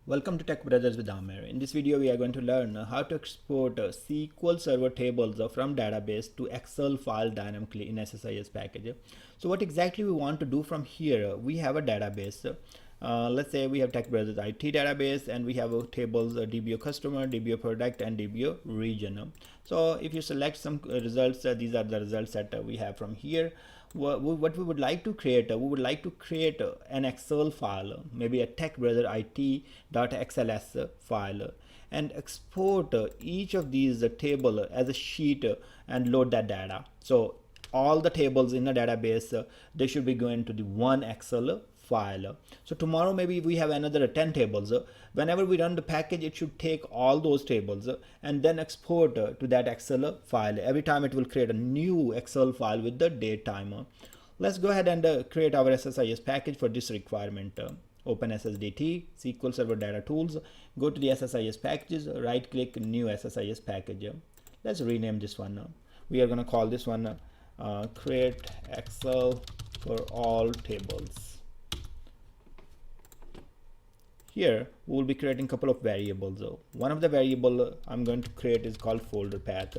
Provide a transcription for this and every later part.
Welcome to Tech Brothers with Amir. In this video, we are going to learn how to export SQL Server tables from database to Excel file dynamically in SSIS package. So what exactly we want to do from here? We have a database. Let's say we have TechBrothersIT database and we have tables DBO customer, DBO product, and DBO region. So if you select some results, these are the results that we have from here. What we would like to create, we would like to create an Excel file, maybe a TechBrothersIT.xls file, and export each of these table as a sheet and load that data. So all the tables in the database, they should be going to the one Excel file. So tomorrow maybe we have another 10 tables. Whenever we run the package, it should take all those tables and then export to that Excel file. Every time it will create a new Excel file with the date timer. Let's go ahead and create our SSIS package for this requirement. Open SSDT, SQL Server Data Tools, go to the SSIS packages, right click new SSIS package. Let's rename this one. We are going to call this one create Excel for all tables. Here we will be creating a couple of variables. One of the variable I'm going to create is called folder path.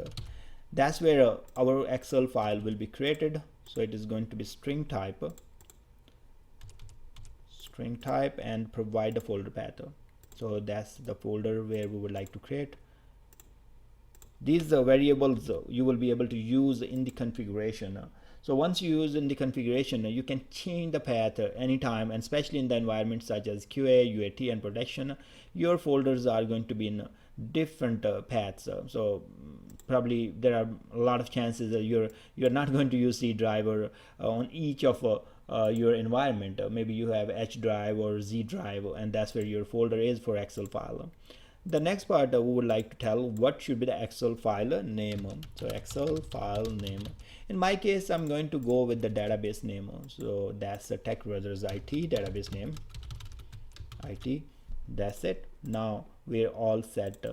That's where our Excel file will be created. So it is going to be string type and provide the folder path. So that's the folder where we would like to create. These variables you will be able to use in the configuration. So once you use in the configuration, you can change the path anytime, and especially in the environments such as QA, UAT, and production, your folders are going to be in different paths. So probably there are a lot of chances that you're not going to use C drive on each of your environment. Maybe you have H drive or Z drive, and that's where your folder is for Excel file. The next part we would like to tell what should be the Excel file name. So Excel file name. In my case, I'm going to go with the database name. So that's the TechBrothersIT database name. IT. That's it. Now we're all set.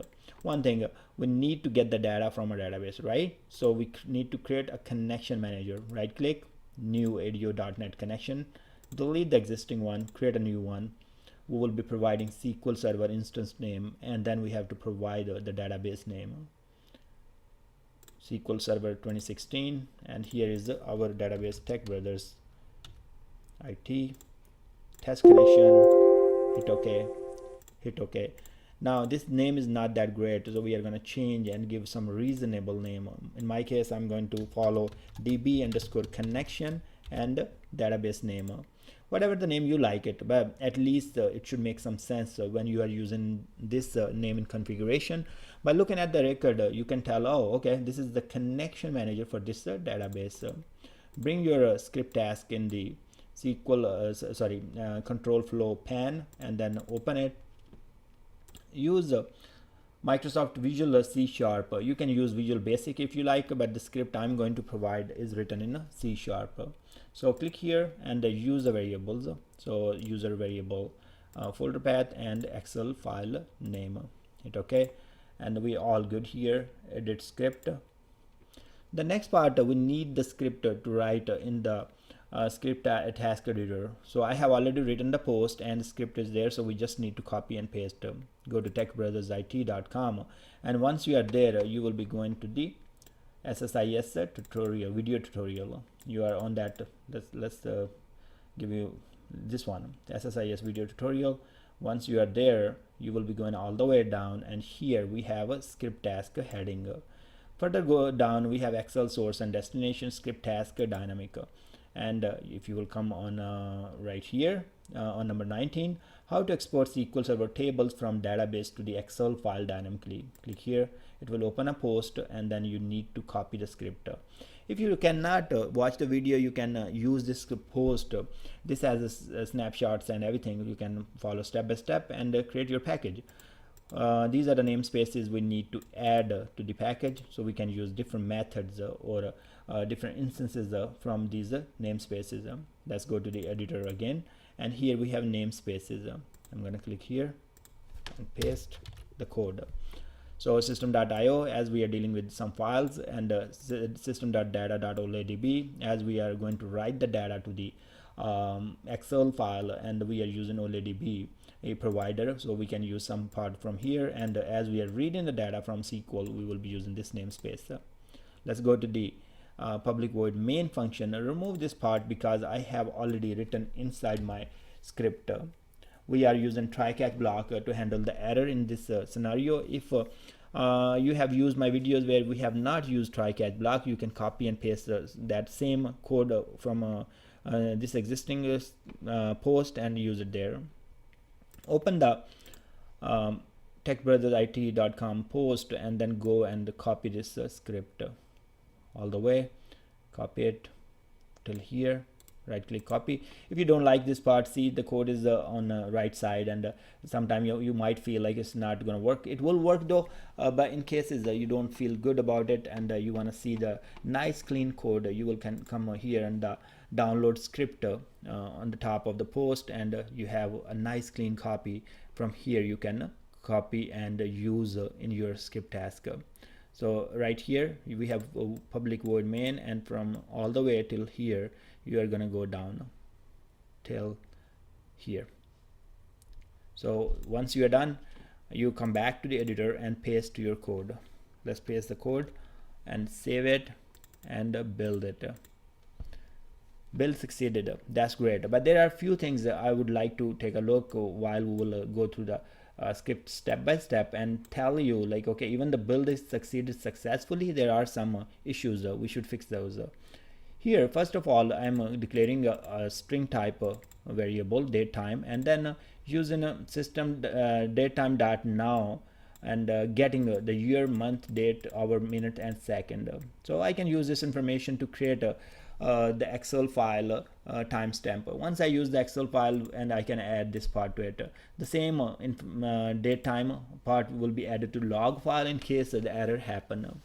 One thing, we need to get the data from a database, right? So we need to create a connection manager. Right click, new ADO.NET connection, delete the existing one, create a new one. We will be providing SQL Server instance name, and then we have to provide the database name. SQL Server 2016, and here is our database TechBrothers IT test connection. Hit OK. Now this name is not that great, so we are going to change and give some reasonable name. In my case, I'm going to follow db_connection and database name. Whatever the name you like it, but at least it should make some sense when you are using this name in configuration. By looking at the record, you can tell, oh, okay, this is the connection manager for this database. Bring your script task in the SQL control flow pane, and then open it. Use Microsoft Visual C#. You can use Visual Basic if you like, but the script I'm going to provide is written in C#. So click here and use the variables. So user variable, folder path, and Excel file name. Hit OK, and we all good here. Edit script. The next part, we need the script to write in the script task editor. So I have already written the post and the script is there, so we just need to copy and paste. Go to techbrothersit.com, and once you are there, you will be going to the SSIS tutorial, video tutorial. You are on that. Let's give you this one, SSIS video tutorial. Once you are there, you will be going all the way down, and here we have a script task heading. Further go down, we have Excel source and destination, script task dynamic. And if you will come on right here on number 19, how to export SQL Server tables from database to the Excel file dynamically. Click here. It will open a post, and then you need to copy the script. If you cannot watch the video, you can use this post. This has snapshots and everything. You can follow step by step and create your package. These are the namespaces we need to add to the package, so we can use different methods or different instances from these namespaces. Let's go to the editor again, and here we have namespaces. I'm going to click here and paste the code. So system.io, as we are dealing with some files, and system.data.oledb, as we are going to write the data to the Excel file, and we are using OLEDB. a provider, so we can use some part from here, and as we are reading the data from SQL, we will be using this namespace. Let's go to the public void main function. Remove this part because I have already written inside my script. We are using try-catch block to handle the error in this scenario. If you have used my videos where we have not used try-catch block, you can copy and paste that same code from this existing post and use it there. Open the TechBrothersIT.com post and then go and copy this script all the way, copy it till here, right click copy. If you don't like this part, see the code is on the right side, and sometimes you might feel like it's not going to work. It will work though, but in cases you don't feel good about it and you want to see the nice clean code, you will come here and download script on the top of the post, and you have a nice clean copy. From here you can copy and use in your script task. So right here we have a public void main, and from all the way till here you are going to go down till here. So once you are done, you come back to the editor and paste your code. Let's paste the code and save it and build it. Build succeeded. That's great, but there are a few things that I would like to take a look while we will go through the script step by step and tell you, like, okay, even the build is succeeded successfully, there are some issues. We should fix those. Here, first of all, I'm declaring a string type variable datetime, and then using a system datetime.now and getting the year, month, date, hour, minute, and second. So I can use this information to create the Excel file timestamp. Once I use the Excel file, and I can add this part to it. The same datetime part will be added to log file in case the error happen.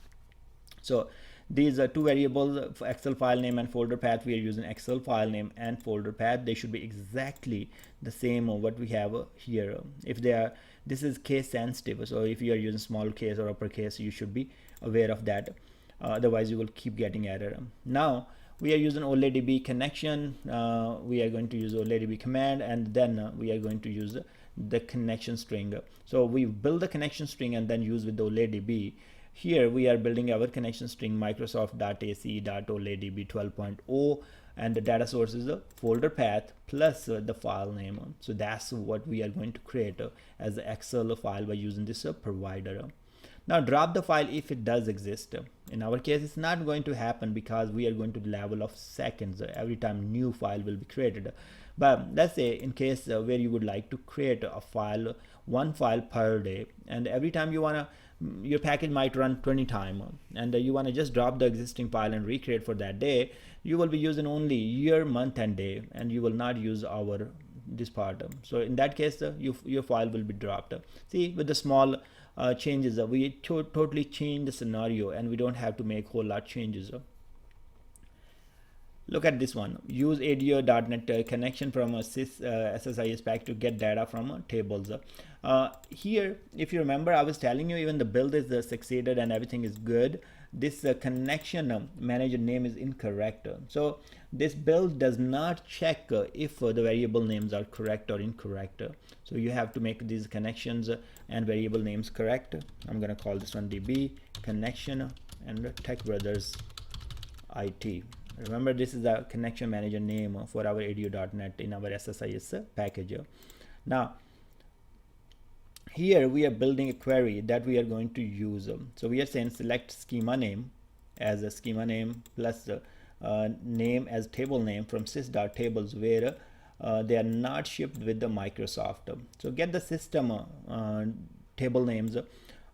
So these are two variables for Excel file name and folder path. We are using Excel file name and folder path. They should be exactly the same what we have here. If they are, this is case sensitive, so if you are using small case or uppercase, you should be aware of that. Otherwise you will keep getting error. Now we are using OLEDB connection. We are going to use OLEDB command, and then we are going to use the connection string. So we build the connection string and then use with the OLEDB. Here we are building our connection string Microsoft.ac.OLEDB 12.0, and the data source is the folder path plus the file name. So that's what we are going to create as the Excel file by using this provider. Now drop the file if it does exist. In our case, it's not going to happen because we are going to the level of seconds every time new file will be created. But let's say in case where you would like to create a file, one file per day, and every time you wanna, your package might run 20 times, and you want to just drop the existing file and recreate for that day, you will be using only year, month, and day, and you will not use this part. So in that case, your file will be dropped. See, with the small changes, we totally change the scenario, and we don't have to make whole lot changes. Look at this one. Use ADO.NET connection from a SSIS package to get data from tables. Here, if you remember, I was telling you even the build is succeeded and everything is good. This connection manager name is incorrect. So this build does not check if the variable names are correct or incorrect. So you have to make these connections and variable names correct. I'm going to call this one DB connection and TechBrothersIT. Remember, this is the connection manager name for our ADO.NET in our SSIS package. Now here we are building a query that we are going to use. So we are saying select schema name as a schema name plus name as table name from sys.tables where they are not shipped with the Microsoft. So get the system table names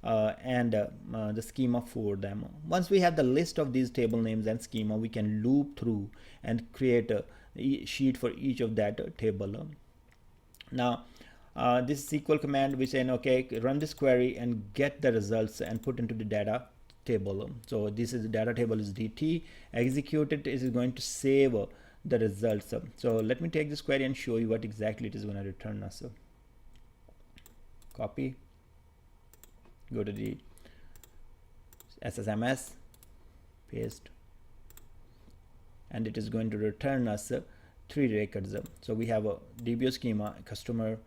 and the schema for them. Once we have the list of these table names and schema, we can loop through and create a sheet for each of that table. Now this SQL command, we saying, okay, run this query and get the results and put into the data table. So this is the data table is DT, execute it, is going to save the results. So let me take this query and show you what exactly it is going to return us. Copy, go to the SSMS, paste, and it is going to return us 3 records. So we have a DBO schema, customer,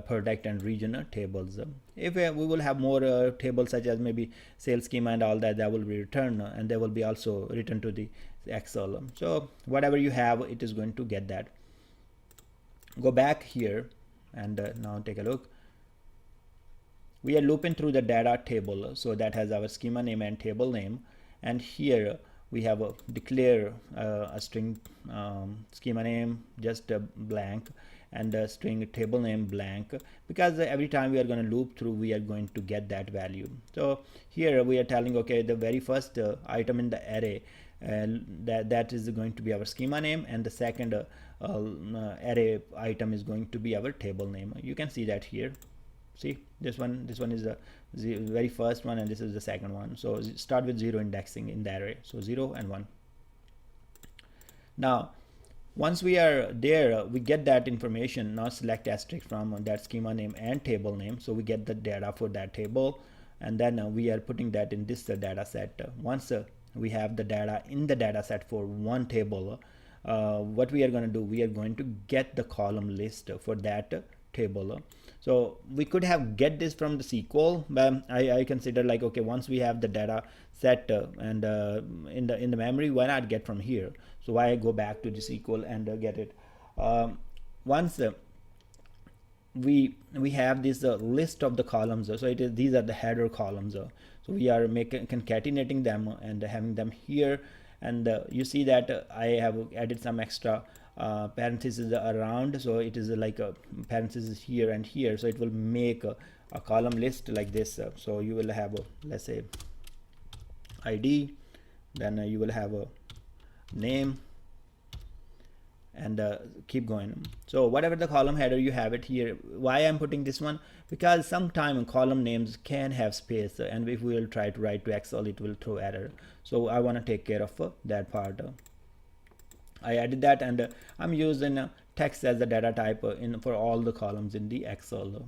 product and region tables. If we will have more tables such as maybe sales schema and all that, that will be returned, and they will be also returned to the Excel. So whatever you have, it is going to get that. Go back here and now take a look. We are looping through the data table, so that has our schema name and table name, and here we have a declare a string schema name just blank, and a string table name blank, because every time we are going to loop through, we are going to get that value. So here we are telling, okay, the very first item in the array, that is going to be our schema name, and the second array item is going to be our table name. You can see that here. See, this one is the very first one, and this is the second one. So start with 0 indexing in the array, so 0 and 1. Now once we are there, we get that information. Now select asterisk from that schema name and table name, so we get the data for that table, and then we are putting that in this data set. Once we have the data in the data set for one table, what we are going to do, we are going to get the column list for that table. So we could have get this from the SQL, but I consider like, okay, once we have the data set and in the memory, why not get from here? So why go back to the SQL and get it? Once we have this list of the columns, so it is, these are the header columns. So we are concatenating them and having them here, and you see that I have added some extra parentheses around, so it is like a parentheses here and here, so it will make a column list like this. So you will have let's say ID, then you will have a name, and keep going. So whatever the column header, you have it here. Why I'm putting this one? Because sometime column names can have space, and if we will try to write to Excel, it will throw error. So I want to take care of that part. I added that, and I'm using text as the data type for all the columns in the Excel.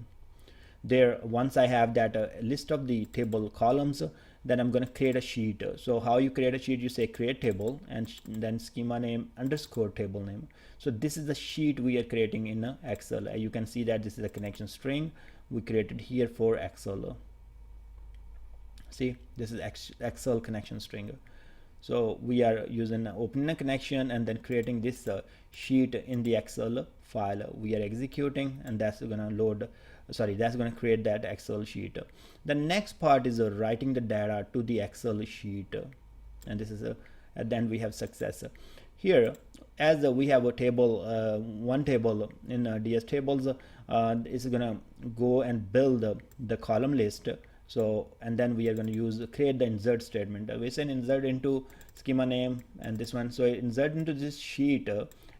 There, once I have that list of the table columns, then I'm going to create a sheet. So how you create a sheet? You say create table, and then schema name underscore table name. So this is the sheet we are creating in Excel. You can see that this is a connection string we created here for Excel. See, this is Excel connection string. So we are using opening a connection and then creating this sheet in the Excel file. We are executing, and that's going to load, sorry, that's going to create that Excel sheet. The next part is writing the data to the Excel sheet, and this is at the end we have success. Here, as we have a table, one table in DS tables, is going to go and build the column list. So, and then we are going to create the insert statement. We send insert into schema name and this one. So insert into this sheet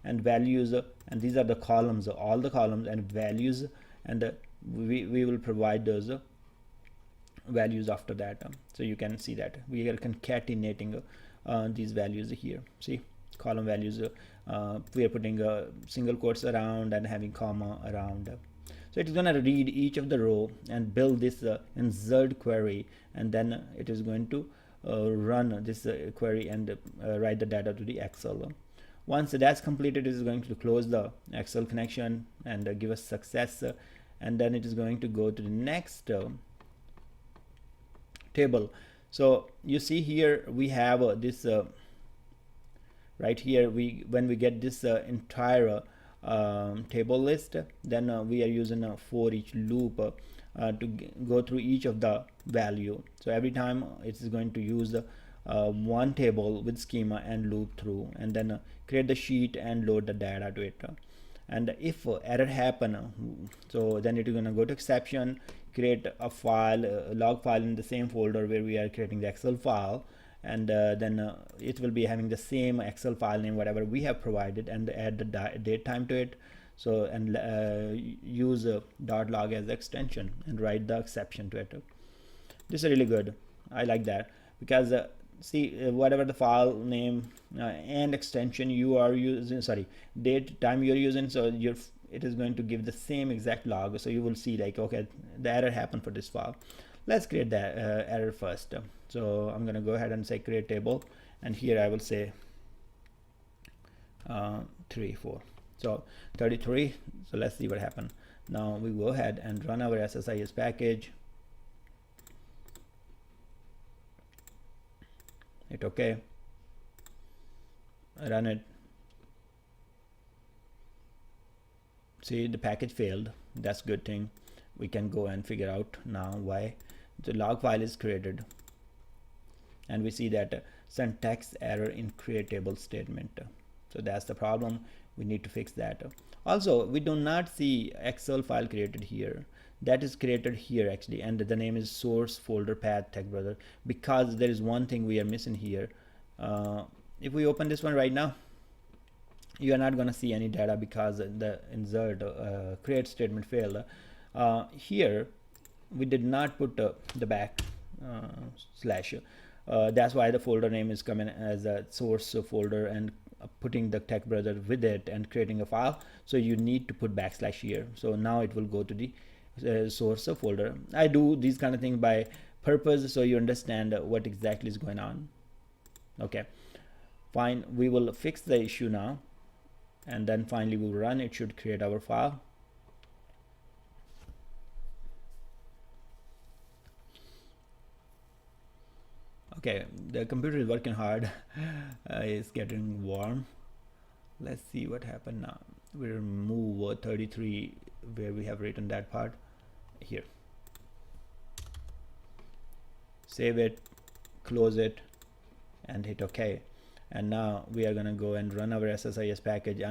and values, and these are the columns, all the columns and values, and we will provide those values after that. So you can see that we are concatenating these values here. See, column values, we are putting single quotes around and having comma around. So it is going to read each of the row and build this insert query, and then it is going to run this query and write the data to the Excel. Once that's completed, it is going to close the Excel connection and give us success, and then it is going to go to the next table. So you see here we have this right here, when we get this entire table list, then we are using a for each loop to go through each of the value. So every time it is going to use one table with schema and loop through, and then create the sheet and load the data to it. And if error happen, so then it is going to go to exception, create a file, a log file in the same folder where we are creating the Excel file, and then it will be having the same Excel file name whatever we have provided, and add the date time to it. So and use .log as the extension and write the exception to it. This is really good. I like that, because see, whatever the file name and extension you are using, sorry, date time you are using, so it is going to give the same exact log. So you will see like, okay, the error happened for this file. Let's create that error first. So I'm going to go ahead and say create table, and here I will say 3, 4. So 33. So let's see what happened. Now we go ahead and run our SSIS package. Hit OK, run it. See, the package failed. That's a good thing. We can go and figure out now why. The log file is created, and we see that syntax error in create table statement. So that's the problem. We need to fix that. Also, we do not see Excel file created here. That is created here actually, and the name is source folder path TechBrother, because there is one thing we are missing here. If we open this one right now, you are not going to see any data because the insert create statement failed. Here we did not put the back slash. That's why the folder name is coming as a source folder and putting the TechBrother with it and creating a file. So you need to put backslash here. So now it will go to the source folder. I do these kind of things by purpose so you understand what exactly is going on. Okay, fine. We will fix the issue now, and then finally we'll run. It should create our file. Okay, the computer is working hard. It's getting warm. Let's see what happened now. We'll remove 33 where we have written that part here. Save it, close it, and hit OK. And now we are gonna go and run our SSIS package.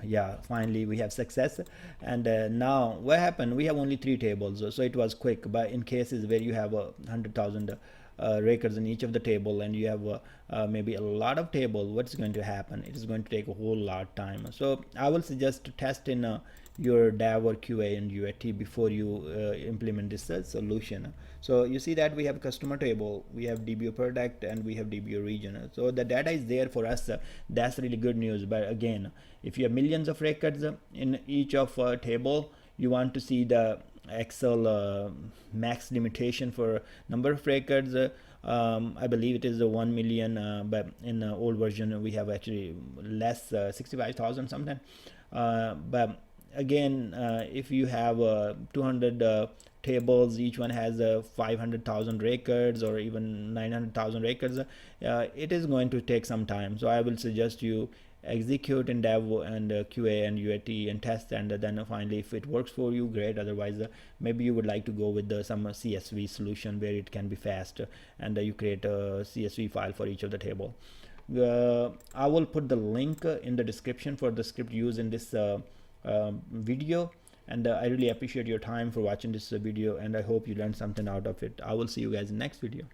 Yeah, finally we have success. And now what happened, we have only 3 tables, so it was quick. But in cases where you have 100,000 records in each of the table, and you have maybe a lot of table, what's going to happen? It is going to take a whole lot of time. So I will suggest to test in your dev or QA and UAT before you implement this solution. So you see that we have customer table, we have DBO product, and we have DBO region. So the data is there for us. That's really good news. But again, if you have millions of records in each of table, you want to see the Excel max limitation for number of records. I believe it is 1 million, but in the old version we have actually less, 65,000 something. But again, if you have 200 tables, each one has 500,000 records or even 900,000 records, it is going to take some time. So I will suggest you execute in dev and QA and UAT and test, and then finally if it works for you, great. Otherwise maybe you would like to go with some CSV solution where it can be fast, and you create a CSV file for each of the table. I will put the link in the description for the script used in this video, and I really appreciate your time for watching this video, and I hope you learned something out of it. I will see you guys in the next video.